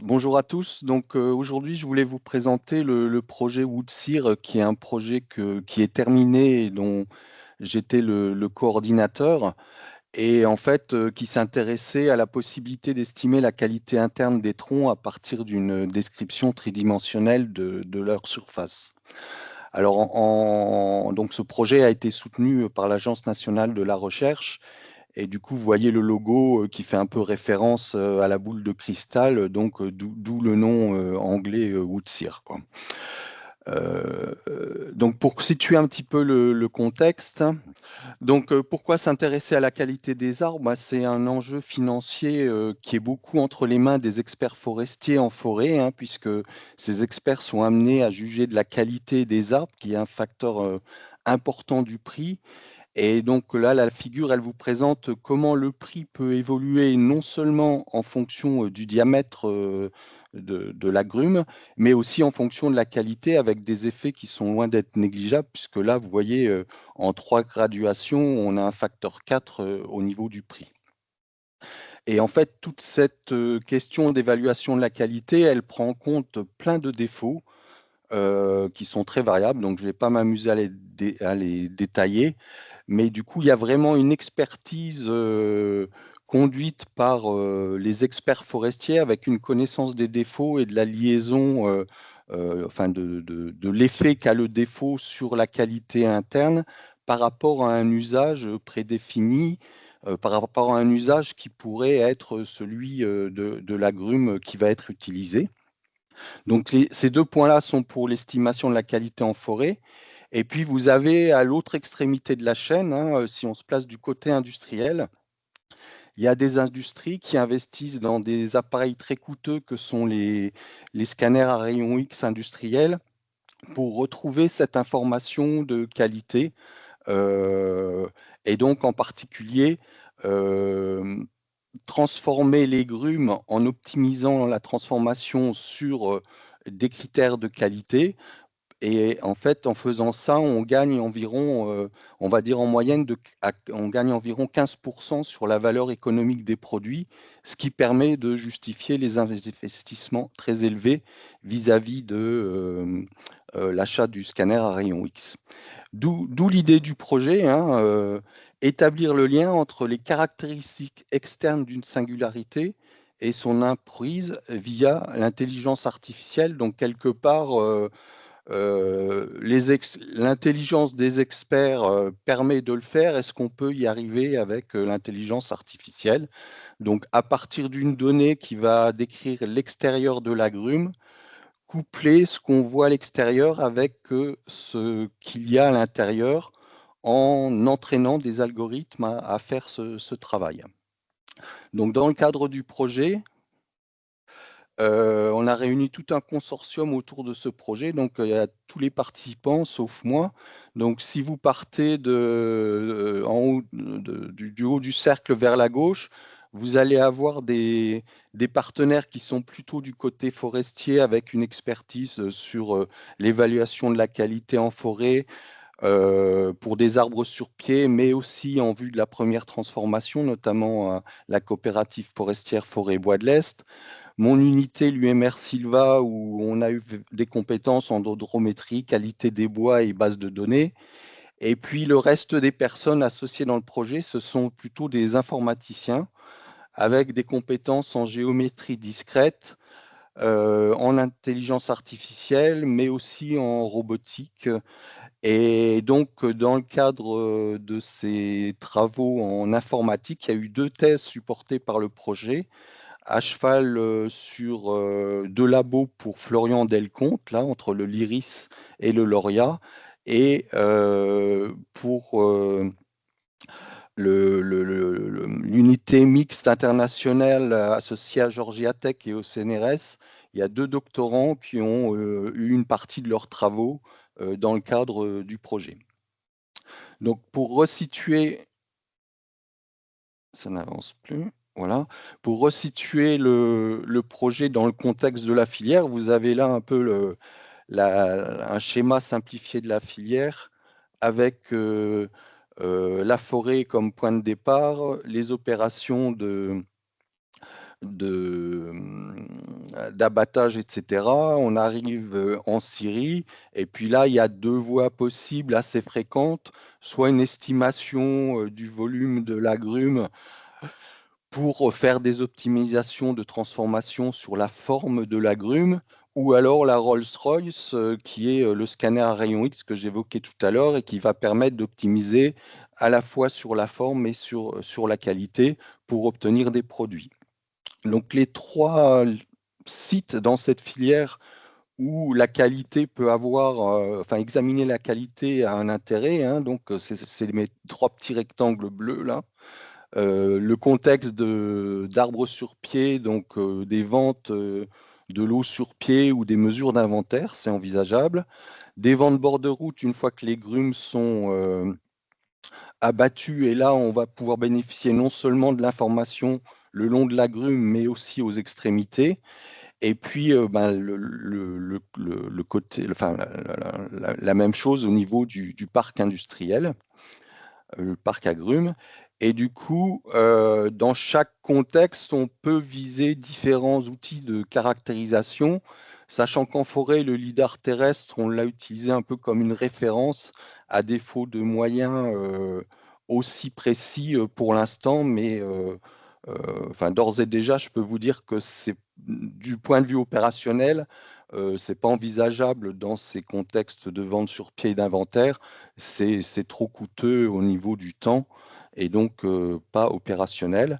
Bonjour à tous. Aujourd'hui, je voulais vous présenter le projet Woodsear, qui est un projet qui est terminé et dont j'étais le coordinateur et en fait qui s'intéressait à la possibilité d'estimer la qualité interne des troncs à partir d'une description tridimensionnelle de leur surface. Alors, donc ce projet a été soutenu par l'Agence nationale de la recherche et du coup, vous voyez le logo qui fait un peu référence à la boule de cristal, donc d'où le nom anglais Woodsear, quoi. Donc pour situer un petit peu le contexte, pourquoi s'intéresser à la qualité des arbres? Bah, c'est un enjeu financier qui est beaucoup entre les mains des experts forestiers en forêt, hein, puisque ces experts sont amenés à juger de la qualité des arbres, qui est un facteur important du prix. Et donc là, la figure, elle vous présente comment le prix peut évoluer non seulement en fonction du diamètre de l'agrume, mais aussi en fonction de la qualité, avec des effets qui sont loin d'être négligeables, puisque là, vous voyez, en 3 graduations, on a un facteur 4 au niveau du prix. Et en fait, toute cette question d'évaluation de la qualité, elle prend en compte plein de défauts qui sont très variables, donc je ne vais pas m'amuser à les détailler. Mais du coup, il y a vraiment une expertise conduite par les experts forestiers avec une connaissance des défauts et de la liaison, enfin de l'effet qu'a le défaut sur la qualité interne par rapport à un usage prédéfini, par rapport à un usage qui pourrait être celui de l'agrume qui va être utilisé. Donc ces deux points-là sont pour l'estimation de la qualité en forêt. Et puis, vous avez à l'autre extrémité de la chaîne, hein, si on se place du côté industriel, il y a des industries qui investissent dans des appareils très coûteux que sont les scanners à rayons X industriels pour retrouver cette information de qualité. euh, et donc, en particulier, euh, transformer les grumes en optimisant la transformation sur des critères de qualité. Et en fait, en faisant ça, on gagne environ, on va dire en moyenne, on gagne environ 15% sur la valeur économique des produits, ce qui permet de justifier les investissements très élevés vis-à-vis de l'achat du scanner à rayon X. D'où l'idée du projet, hein, établir le lien entre les caractéristiques externes d'une singularité et son emprise via l'intelligence artificielle. Donc, quelque part, l'intelligence des experts permet de le faire. Est-ce qu'on peut y arriver avec l'intelligence artificielle? Donc, à partir d'une donnée qui va décrire l'extérieur de l'agrume, coupler ce qu'on voit à l'extérieur avec ce qu'il y a à l'intérieur en entraînant des algorithmes à faire ce travail. Donc, dans le cadre du projet, on a réuni tout un consortium autour de ce projet, donc il y a tous les participants sauf moi. Donc si vous partez en haut, du haut du cercle vers la gauche, vous allez avoir des partenaires qui sont plutôt du côté forestier avec une expertise sur l'évaluation de la qualité en forêt, pour des arbres sur pied, mais aussi en vue de la première transformation, notamment la coopérative forestière Forêt Bois de l'Est. Mon unité, l'UMR Silva, où on a eu des compétences en dendrométrie, qualité des bois et base de données. Et puis le reste des personnes associées dans le projet, ce sont plutôt des informaticiens avec des compétences en géométrie discrète, en intelligence artificielle, mais aussi en robotique. Et donc, dans le cadre de ces travaux en informatique, il y a eu 2 thèses supportées par le projet à cheval sur 2 labos pour Florian Delconte, là, entre le Lyris et le Lauria, et pour l'unité mixte internationale associée à Georgia Tech et au CNRS. Il y a 2 doctorants qui ont eu une partie de leurs travaux dans le cadre du projet. Donc, pour resituer, ça n'avance plus. Voilà. Pour resituer le projet dans le contexte de la filière, vous avez là un peu un schéma simplifié de la filière avec la forêt comme point de départ, les opérations de d'abattage, etc. On arrive en Syrie, et puis là, il y a deux voies possibles assez fréquentes, soit une estimation du volume de l'agrume pour faire des optimisations de transformation sur la forme de l'agrume, ou alors la Rolls-Royce, qui est le scanner à rayon X que j'évoquais tout à l'heure et qui va permettre d'optimiser à la fois sur la forme et sur la qualité pour obtenir des produits. Donc les trois sites dans cette filière où la qualité peut avoir, enfin examiner la qualité a un intérêt, hein, donc c'est mes trois petits rectangles bleus là. Le contexte d'arbres sur pied, donc des ventes de l'eau sur pied ou des mesures d'inventaire, c'est envisageable. Des ventes bord de route une fois que les grumes sont abattues, et là on va pouvoir bénéficier non seulement de l'information le long de la grume, mais aussi aux extrémités. Et puis ben, le côté, enfin, la même chose au niveau du parc industriel, le parc agrumes. Et du coup, dans chaque contexte, on peut viser différents outils de caractérisation, sachant qu'en forêt, le lidar terrestre, on l'a utilisé un peu comme une référence, à défaut de moyens aussi précis pour l'instant, mais enfin, d'ores et déjà, je peux vous dire que c'est du point de vue opérationnel, c'est pas envisageable dans ces contextes de vente sur pied et d'inventaire. C'est trop coûteux au niveau du temps et donc pas opérationnel.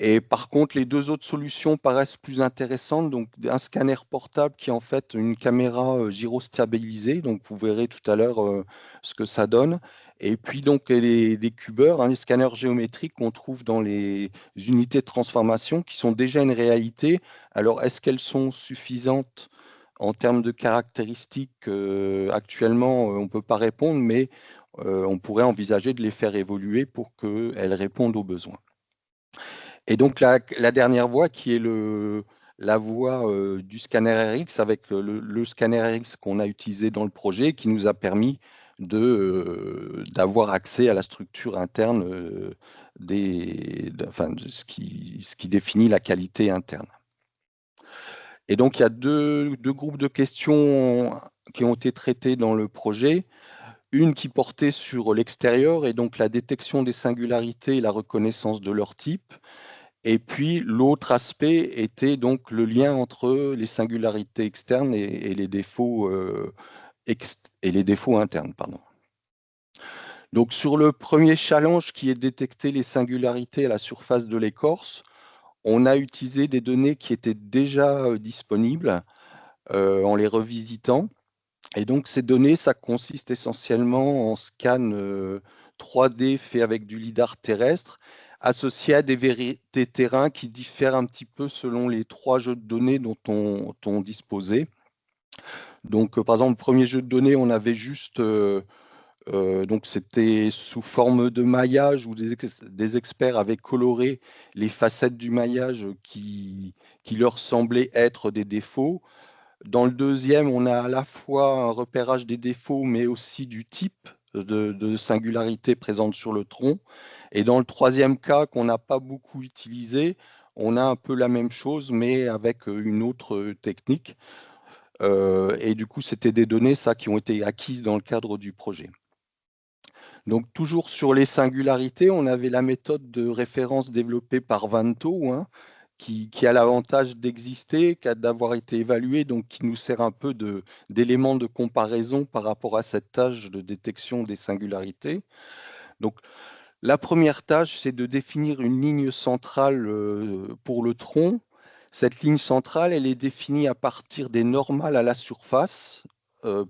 Et par contre, les deux autres solutions paraissent plus intéressantes. Donc, un scanner portable qui est en fait une caméra gyrostabilisée. Donc, vous verrez tout à l'heure ce que ça donne. Et puis, donc, des cubeurs, hein, les scanners géométriques qu'on trouve dans les unités de transformation qui sont déjà une réalité. Alors, est-ce qu'elles sont suffisantes en termes de caractéristiques? Actuellement, on ne peut pas répondre, mais on pourrait envisager de les faire évoluer pour qu'elles répondent aux besoins. Et donc la dernière voie qui est la voie du scanner RX avec le scanner RX qu'on a utilisé dans le projet qui nous a permis d'avoir accès à la structure interne enfin, de ce qui définit la qualité interne. Et donc il y a deux groupes de questions qui ont été traités dans le projet. Une qui portait sur l'extérieur et donc la détection des singularités et la reconnaissance de leur type. Et puis l'autre aspect était donc le lien entre les singularités externes et les défauts, et les défauts internes. Pardon. Donc sur le premier challenge qui est de détecter les singularités à la surface de l'écorce, on a utilisé des données qui étaient déjà disponibles en les revisitant. Et donc ces données, ça consiste essentiellement en scan 3D fait avec du lidar terrestre, associé à des vérités terrain qui diffèrent un petit peu selon les trois jeux de données dont on disposait. Donc par exemple, le premier jeu de données, on avait juste, donc c'était sous forme de maillage où des experts avaient coloré les facettes du maillage qui leur semblaient être des défauts. Dans le deuxième, on a à la fois un repérage des défauts, mais aussi du type de singularité présente sur le tronc. Et dans le troisième cas, qu'on n'a pas beaucoup utilisé, on a un peu la même chose, mais avec une autre technique. Et du coup, c'était des données, ça, qui ont été acquises dans le cadre du projet. Donc, toujours sur les singularités, on avait la méthode de référence développée par Vanto, hein, qui a l'avantage d'exister, d'avoir été évalué, donc qui nous sert un peu d'élément de comparaison par rapport à cette tâche de détection des singularités. Donc, la première tâche, c'est de définir une ligne centrale pour le tronc. Cette ligne centrale, elle est définie à partir des normales à la surface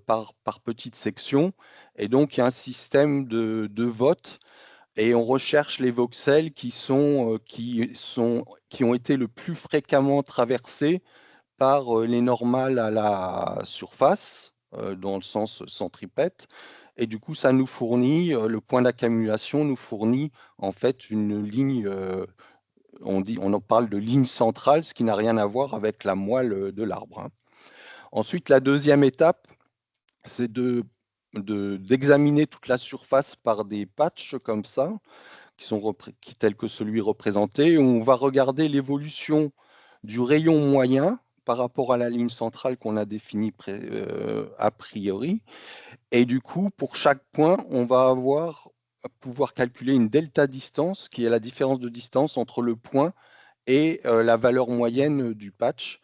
par petites sections. Et donc, il y a un système de vote et on recherche les voxels qui ont été le plus fréquemment traversés par les normales à la surface, dans le sens centripète. Et du coup, ça nous fournit, le point d'accumulation nous fournit en fait une ligne, on en parle de ligne centrale, ce qui n'a rien à voir avec la moelle de l'arbre, hein. Ensuite, la deuxième étape, c'est d'examiner toute la surface par des patchs comme ça, tels que celui représenté. On va regarder l'évolution du rayon moyen par rapport à la ligne centrale qu'on a définie a priori. Et du coup, pour chaque point, on va pouvoir calculer une delta distance, qui est la différence de distance entre le point et la valeur moyenne du patch.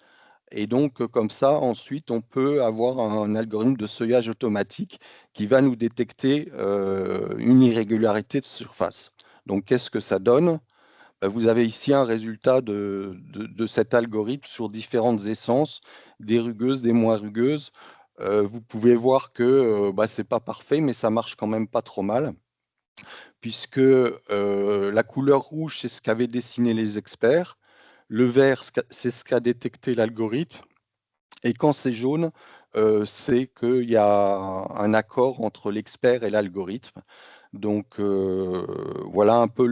Et donc, comme ça, ensuite, on peut avoir un algorithme de seuillage automatique qui va nous détecter une irrégularité de surface. Donc, qu'est-ce que ça donne? Vous avez ici un résultat de cet algorithme sur différentes essences, des rugueuses, des moins rugueuses. Vous pouvez voir que ce n'est pas parfait, mais ça marche quand même pas trop mal, puisque la couleur rouge, c'est ce qu'avaient dessiné les experts. Le vert, c'est ce qu'a détecté l'algorithme. Et quand c'est jaune, c'est qu'il y a un accord entre l'expert et l'algorithme. Donc, voilà un peu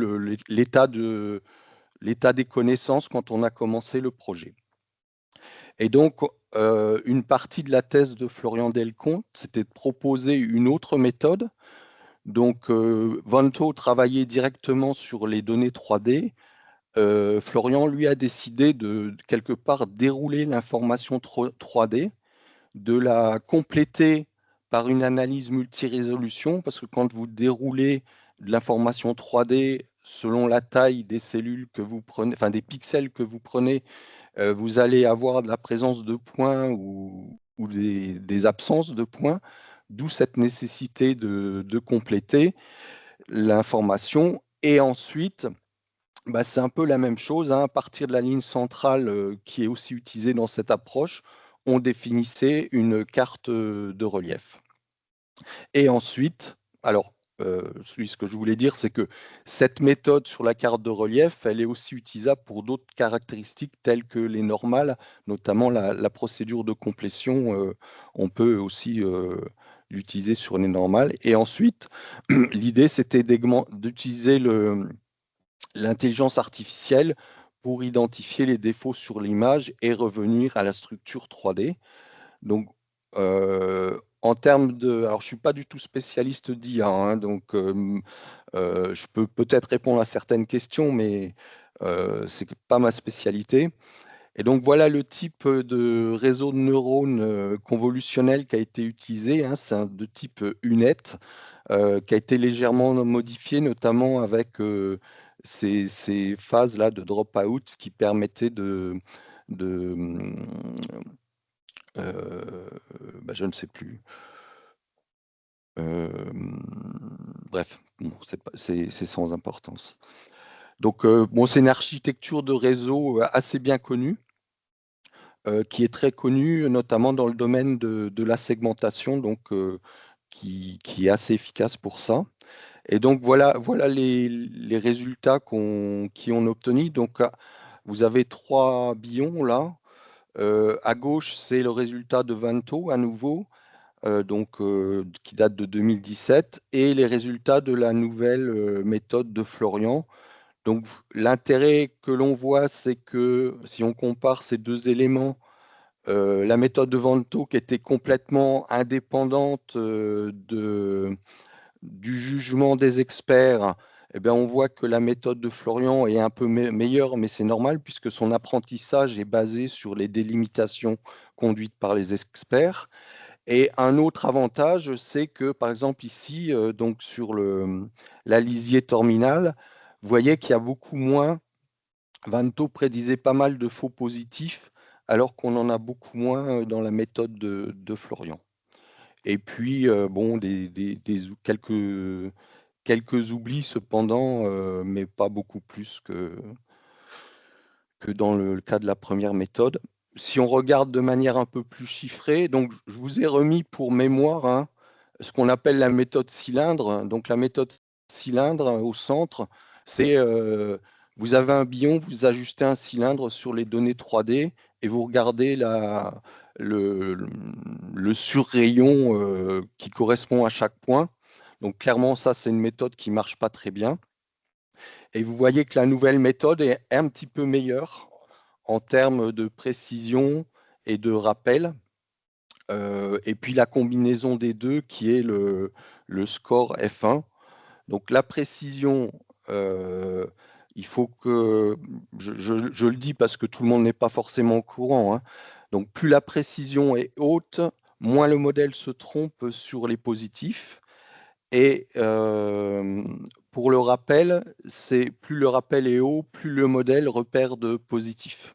l'état des connaissances quand on a commencé le projet. Et donc, une partie de la thèse de Florian Delconte, c'était de proposer une autre méthode. Donc, Vanto travaillait directement sur les données 3D. Florian, lui, a décidé de quelque part dérouler l'information 3D, de la compléter par une analyse multirésolution, parce que quand vous déroulez de l'information 3D selon la taille des cellules que vous prenez, enfin des pixels que vous prenez, vous allez avoir de la présence de points ou des absences de points, d'où cette nécessité de compléter l'information. Et ensuite, c'est un peu la même chose, hein. À partir de la ligne centrale qui est aussi utilisée dans cette approche, on définissait une carte de relief. Et ensuite, alors, ce que je voulais dire, c'est que cette méthode sur la carte de relief, elle est aussi utilisable pour d'autres caractéristiques telles que les normales, notamment la procédure de complétion. On peut aussi l'utiliser sur les normales. Et ensuite, l'idée, c'était d'utiliser l'intelligence artificielle pour identifier les défauts sur l'image et revenir à la structure 3D. Donc, en termes de... Alors, je ne suis pas du tout spécialiste d'IA, hein, donc je peux peut-être répondre à certaines questions, mais ce n'est pas ma spécialité. Et donc, voilà le type de réseau de neurones convolutionnel qui a été utilisé, hein. C'est de type UNET, qui a été légèrement modifié, notamment avec ces phases-là de drop-out qui permettaient de je ne sais plus. Bref, bon, c'est sans importance. Donc, bon, c'est une architecture de réseau assez bien connue, qui est très connue, notamment dans le domaine de la segmentation, donc qui est assez efficace pour ça. Et donc, voilà les résultats qu'on obtenus. Donc, vous avez 3 bions là. À gauche, c'est le résultat de Vanto à nouveau, qui date de 2017, et les résultats de la nouvelle méthode de Florian. Donc, l'intérêt que l'on voit, c'est que si on compare ces deux éléments, la méthode de Vanto qui était complètement indépendante du jugement des experts, eh bien, on voit que la méthode de Florian est un peu meilleure, mais c'est normal puisque son apprentissage est basé sur les délimitations conduites par les experts. Et un autre avantage, c'est que, par exemple, ici, donc sur la lisier terminale, vous voyez qu'il y a beaucoup moins. Vanto prédisait pas mal de faux positifs, alors qu'on en a beaucoup moins dans la méthode de Florian. Et puis, bon, quelques oublis cependant, mais pas beaucoup plus que dans le cas de la première méthode. Si on regarde de manière un peu plus chiffrée, donc je vous ai remis pour mémoire, hein, ce qu'on appelle la méthode cylindre. Donc la méthode cylindre au centre, c'est vous avez un bion, vous ajustez un cylindre sur les données 3D et vous regardez le, le surrayon qui correspond à chaque point. Donc clairement, ça, c'est une méthode qui ne marche pas très bien. Et vous voyez que la nouvelle méthode est un petit peu meilleure en termes de précision et de rappel. Et puis la combinaison des deux qui est le score F1. Donc la précision, il faut que, je le dis parce que tout le monde n'est pas forcément au courant, hein. Donc plus la précision est haute, moins le modèle se trompe sur les positifs. Et pour le rappel, c'est plus le rappel est haut, plus le modèle repère de positifs.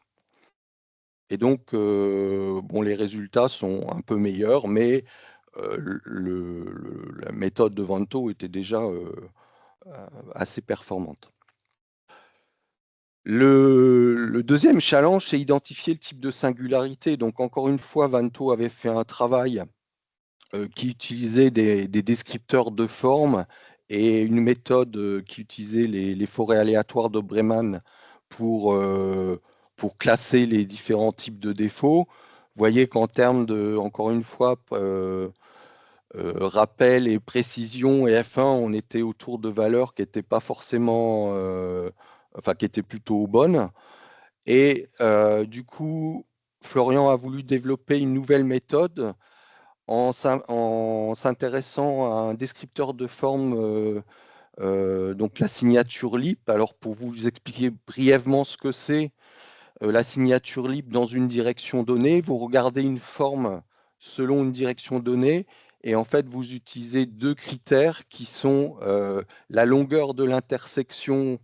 Et donc, bon, les résultats sont un peu meilleurs, mais la méthode de Vanto était déjà assez performante. Le deuxième challenge, c'est identifier le type de singularité. Donc, encore une fois, Vanto avait fait un travail qui utilisait des descripteurs de forme et une méthode qui utilisait les forêts aléatoires de Breman pour, pour classer les différents types de défauts. Vous voyez qu'en termes de, encore une fois, rappel et précision et F1, on était autour de valeurs qui n'étaient pas forcément, enfin qui étaient plutôt bonnes. Et du coup, Florian a voulu développer une nouvelle méthode en s'intéressant à un descripteur de forme, donc la signature LIP. Alors pour vous expliquer brièvement ce que c'est, la signature LIP dans une direction donnée, vous regardez une forme selon une direction donnée et en fait vous utilisez deux critères qui sont la longueur de l'intersection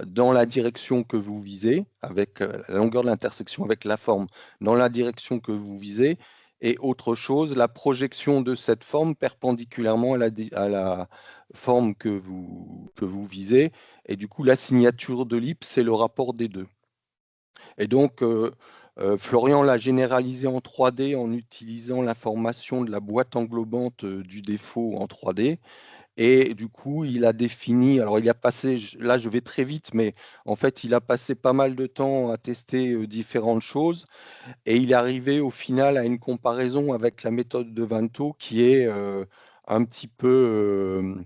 dans la direction que vous visez, avec la longueur de l'intersection avec la forme dans la direction que vous visez, et autre chose, la projection de cette forme perpendiculairement à la forme que vous visez. Et du coup, la signature de l'ellipse, c'est le rapport des deux. Et donc, Florian l'a généralisé en 3D en utilisant l'information de la boîte englobante du défaut en 3D. Et du coup, il a défini, alors il a passé, là je vais très vite, mais en fait, il a passé pas mal de temps à tester différentes choses et il est arrivé au final à une comparaison avec la méthode de Vanto qui est un petit peu,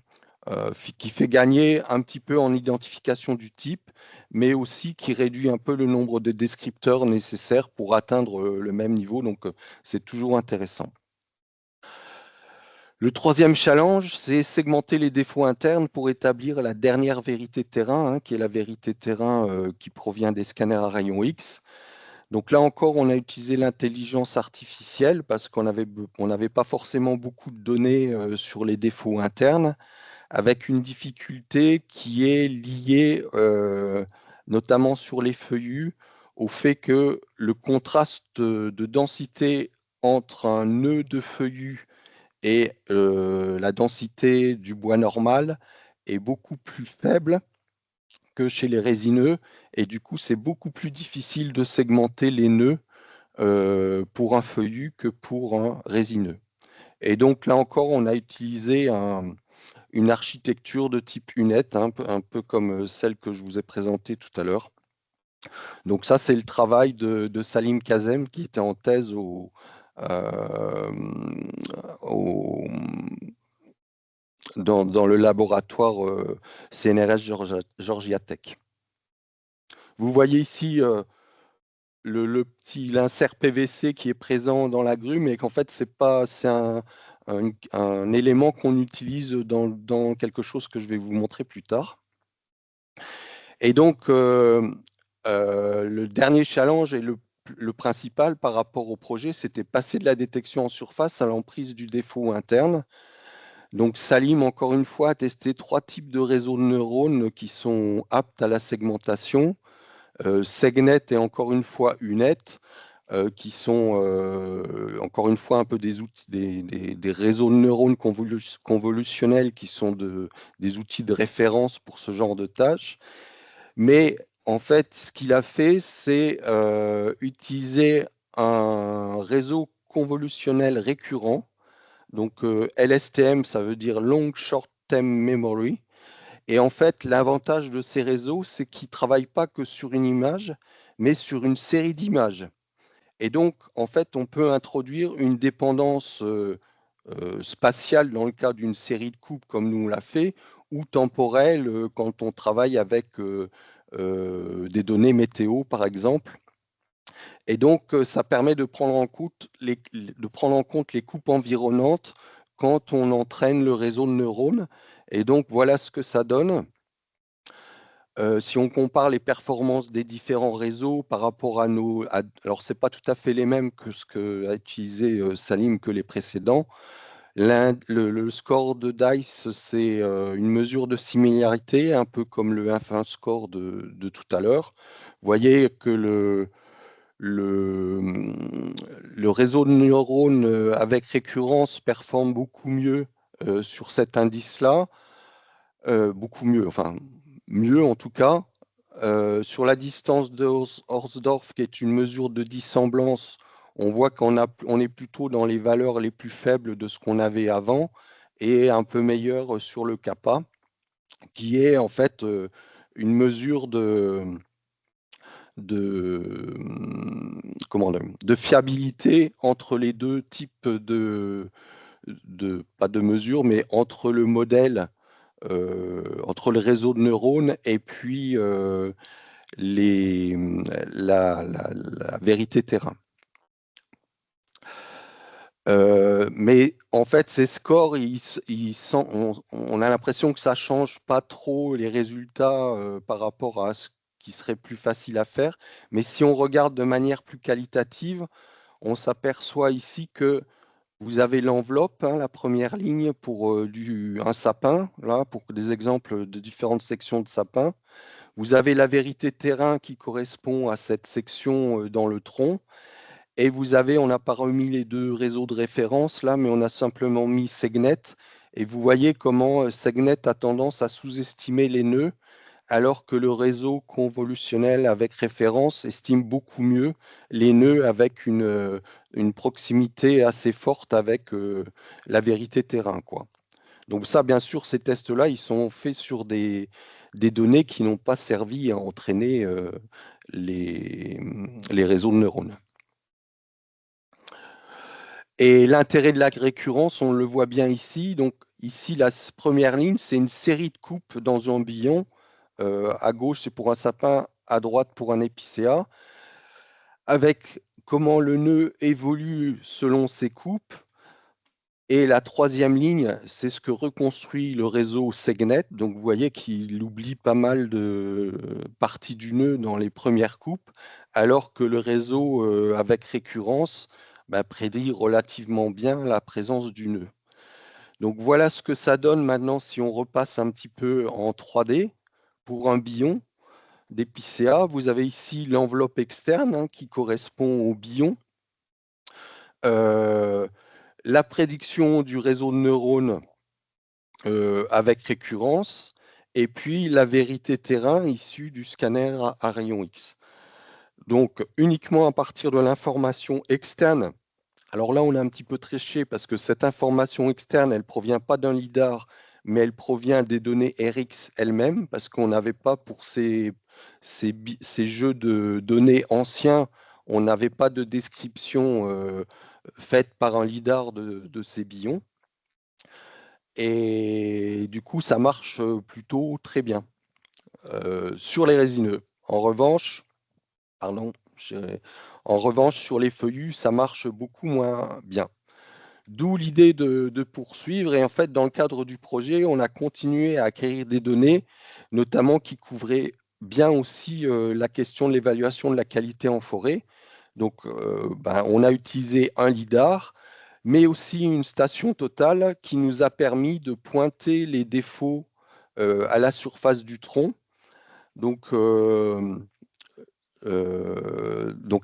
qui fait gagner un petit peu en identification du type, mais aussi qui réduit un peu le nombre de descripteurs nécessaires pour atteindre le même niveau. Donc, c'est toujours intéressant. Le troisième challenge, c'est segmenter les défauts internes pour établir la dernière vérité terrain, hein, qui est la vérité terrain qui provient des scanners à rayons X. Donc là encore, on a utilisé l'intelligence artificielle parce qu'on n'avait pas forcément beaucoup de données sur les défauts internes, avec une difficulté qui est liée notamment sur les feuillus au fait que le contraste de densité entre un nœud de feuillus et la densité du bois normal est beaucoup plus faible que chez les résineux et du coup, c'est beaucoup plus difficile de segmenter les nœuds pour un feuillu que pour un résineux. Et donc là encore, on a utilisé une architecture de type UNET, un peu comme celle que je vous ai présentée tout à l'heure. Donc ça, c'est le travail de Salim Kazem qui était en thèse euh, au, dans le laboratoire CNRS Georgia Tech. Vous voyez ici l'insert PVC qui est présent dans la grue, mais qu'en fait, c'est un élément qu'on utilise dans quelque chose que je vais vous montrer plus tard. Et donc, le dernier challenge et le principal par rapport au projet, c'était passer de la détection en surface à l'emprise du défaut interne. Donc Salim, encore une fois, a testé 3 types de réseaux de neurones qui sont aptes à la segmentation. Segnet et encore une fois UNET, qui sont encore une fois un peu des outils, des réseaux de neurones convolutionnels qui sont des outils de référence pour ce genre de tâches. Mais en fait, ce qu'il a fait, c'est utiliser un réseau convolutionnel récurrent. Donc LSTM, ça veut dire Long Short Term Memory. Et en fait, l'avantage de ces réseaux, c'est qu'ils ne travaillent pas que sur une image, mais sur une série d'images. Et donc, en fait, on peut introduire une dépendance spatiale dans le cas d'une série de coupes comme nous on l'a fait, ou temporelle quand on travaille avec des données météo, par exemple. Et donc, ça permet de prendre en compte les coupes environnantes quand on entraîne le réseau de neurones. Et donc, voilà ce que ça donne. Si on compare les performances des différents réseaux par rapport à alors, ce n'est pas tout à fait les mêmes que ce qu'a utilisé Salim que les précédents. Le score de DICE, c'est une mesure de similarité, un peu comme le F1 score de tout à l'heure. Vous voyez que le, le réseau de neurones avec récurrence performe beaucoup mieux sur cet indice-là, beaucoup mieux, enfin mieux en tout cas. Sur la distance de Horsdorf, qui est une mesure de dissemblance, on voit on est plutôt dans les valeurs les plus faibles de ce qu'on avait avant et un peu meilleur sur le kappa, qui est en fait une mesure de, comment de fiabilité entre les deux types pas de mesures, mais entre le modèle, entre le réseau de neurones et puis les, la vérité terrain. Mais en fait, ces scores, on a l'impression que ça ne change pas trop les résultats par rapport à ce qui serait plus facile à faire. Mais si on regarde de manière plus qualitative, on s'aperçoit ici que vous avez l'enveloppe, hein, la première ligne pour un sapin, là, pour des exemples de différentes sections de sapin. Vous avez la vérité terrain qui correspond à cette section dans le tronc. Et vous avez, on n'a pas remis les deux réseaux de référence là, mais on a simplement mis Segnet. Et vous voyez comment Segnet a tendance à sous-estimer les nœuds, alors que le réseau convolutionnel avec référence estime beaucoup mieux les nœuds avec une proximité assez forte avec la vérité terrain, quoi. Donc ça, bien sûr, ces tests-là, ils sont faits sur des données qui n'ont pas servi à entraîner les réseaux de neurones. Et l'intérêt de la récurrence, on le voit bien ici. Donc ici, la première ligne, c'est une série de coupes dans un billon. À gauche, c'est pour un sapin, à droite pour un épicéa, avec comment le nœud évolue selon ces coupes. Et la troisième ligne, c'est ce que reconstruit le réseau Segnet. Donc vous voyez qu'il oublie pas mal de parties du nœud dans les premières coupes, alors que le réseau avec récurrence prédit relativement bien la présence du nœud. Donc voilà ce que ça donne maintenant si on repasse un petit peu en 3D pour un billon d'épicéa. Vous avez ici l'enveloppe externe hein, qui correspond au billon. La prédiction du réseau de neurones avec récurrence, et puis la vérité terrain issue du scanner à rayon X. Donc uniquement à partir de l'information externe. Alors là, on a un petit peu triché parce que cette information externe, elle ne provient pas d'un lidar, mais elle provient des données RX elles-mêmes, parce qu'on n'avait pas pour ces jeux de données anciens, on n'avait pas de description faite par un lidar de ces billons. Et du coup, ça marche plutôt très bien sur les résineux. En revanche, pardon, en revanche, sur les feuillus, ça marche beaucoup moins bien. D'où l'idée de poursuivre. Et en fait, dans le cadre du projet, on a continué à acquérir des données, notamment qui couvraient bien aussi la question de l'évaluation de la qualité en forêt. Donc, on a utilisé un lidar, mais aussi une station totale qui nous a permis de pointer les défauts à la surface du tronc. Donc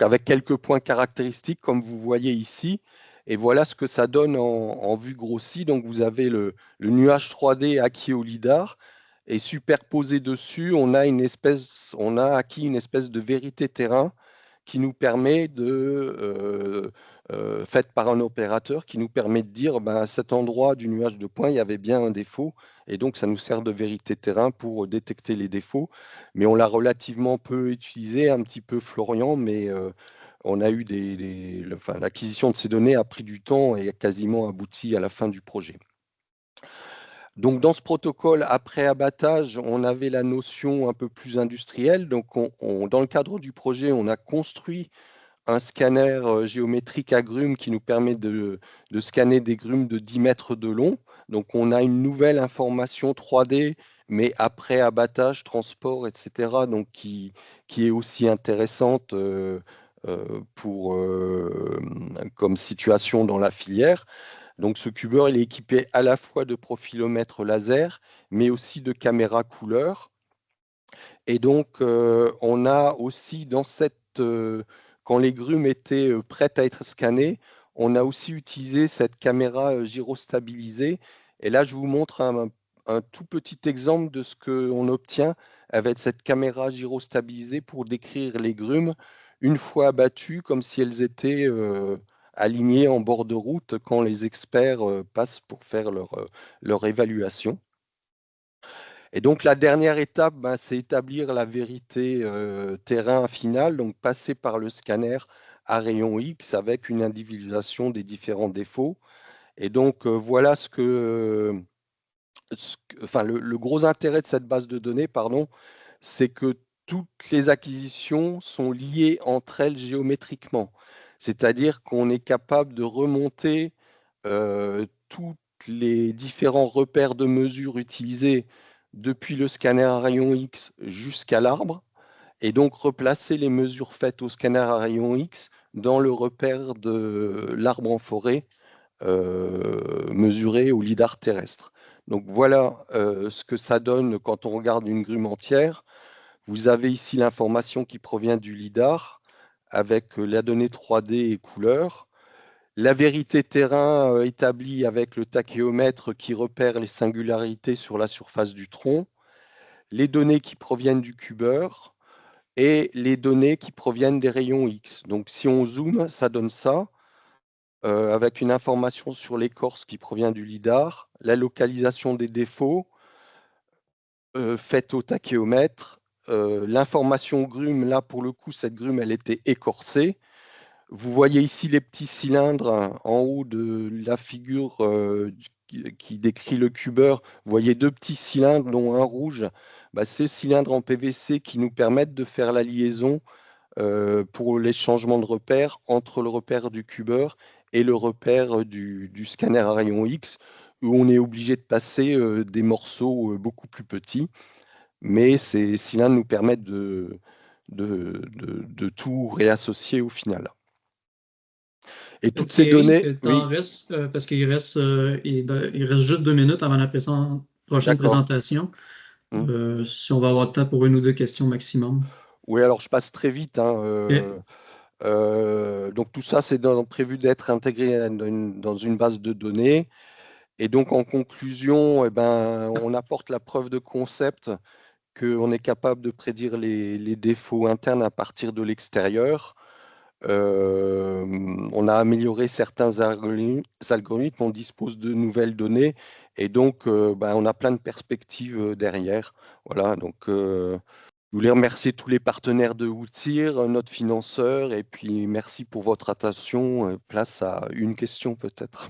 avec quelques points caractéristiques, comme vous voyez ici. Et voilà ce que ça donne en vue grossie. Donc vous avez le nuage 3D acquis au lidar. Et superposé dessus, on a acquis une espèce de vérité terrain qui nous permet faite par un opérateur, qui nous permet de dire à cet endroit du nuage de points, il y avait bien un défaut. Et donc, ça nous sert de vérité terrain pour détecter les défauts. Mais on l'a relativement peu utilisé, un petit peu Florian, mais on a eu l'acquisition de ces données a pris du temps et a quasiment abouti à la fin du projet. Donc, dans ce protocole, après abattage, on avait la notion un peu plus industrielle. Donc, dans le cadre du projet, on a construit un scanner géométrique à grumes qui nous permet de scanner des grumes de 10 mètres de long Donc, on a une nouvelle information 3D, mais après abattage, transport, etc., donc qui est aussi intéressante comme situation dans la filière. Donc, ce cubeur, il est équipé à la fois de profilomètre laser, mais aussi de caméra couleur. Et donc, on a aussi quand les grumes étaient prêtes à être scannées, on a aussi utilisé cette caméra gyrostabilisée. Et là, je vous montre un tout petit exemple de ce qu'on obtient avec cette caméra gyrostabilisée pour décrire les grumes une fois abattues, comme si elles étaient alignées en bord de route quand les experts passent pour faire leur évaluation. Et donc la dernière étape, ben, c'est établir la vérité terrain finale, donc passer par le scanner à rayon X avec une individualisation des différents défauts. Et donc voilà enfin, le gros intérêt de cette base de données, pardon, c'est que toutes les acquisitions sont liées entre elles géométriquement. C'est-à-dire qu'on est capable de remonter tous les différents repères de mesure utilisés depuis le scanner à rayon X jusqu'à l'arbre, et donc replacer les mesures faites au scanner à rayon X dans le repère de l'arbre en forêt mesuré au lidar terrestre. Donc voilà ce que ça donne quand on regarde une grume entière. Vous avez ici l'information qui provient du lidar avec la donnée 3D et couleur. La vérité terrain établie avec le tachéomètre qui repère les singularités sur la surface du tronc, les données qui proviennent du cubeur et les données qui proviennent des rayons X. Donc si on zoome, ça donne ça, avec une information sur l'écorce qui provient du lidar, la localisation des défauts faite au tachéomètre, l'information grume, là pour le coup, cette grume, elle était écorcée. Vous voyez ici les petits cylindres en haut de la figure qui décrit le cubeur. Vous voyez deux petits cylindres, dont un rouge. Bah, ces cylindres en PVC qui nous permettent de faire la liaison pour les changements de repère entre le repère du cubeur et le repère du scanner à rayon X, où on est obligé de passer des morceaux beaucoup plus petits. Mais ces cylindres nous permettent de tout réassocier au final. Et toutes Ok, ces données, il t'en oui, reste, parce qu'il reste, il reste juste 2 minutes avant la prochaine d'accord. présentation. Hmm. Si on va avoir le temps pour une ou deux questions maximum. Oui, alors je passe très vite, hein, Ok. donc tout ça, c'est prévu d'être intégré dans une base de données. Et donc en conclusion, eh ben, on apporte la preuve de concept qu'on est capable de prédire les défauts internes à partir de l'extérieur. On a amélioré certains algorithmes, on dispose de nouvelles données et donc ben, on a plein de perspectives derrière. Voilà, donc je voulais remercier tous les partenaires de Woodsir, notre financeur, et puis merci pour votre attention. Place à une question peut-être.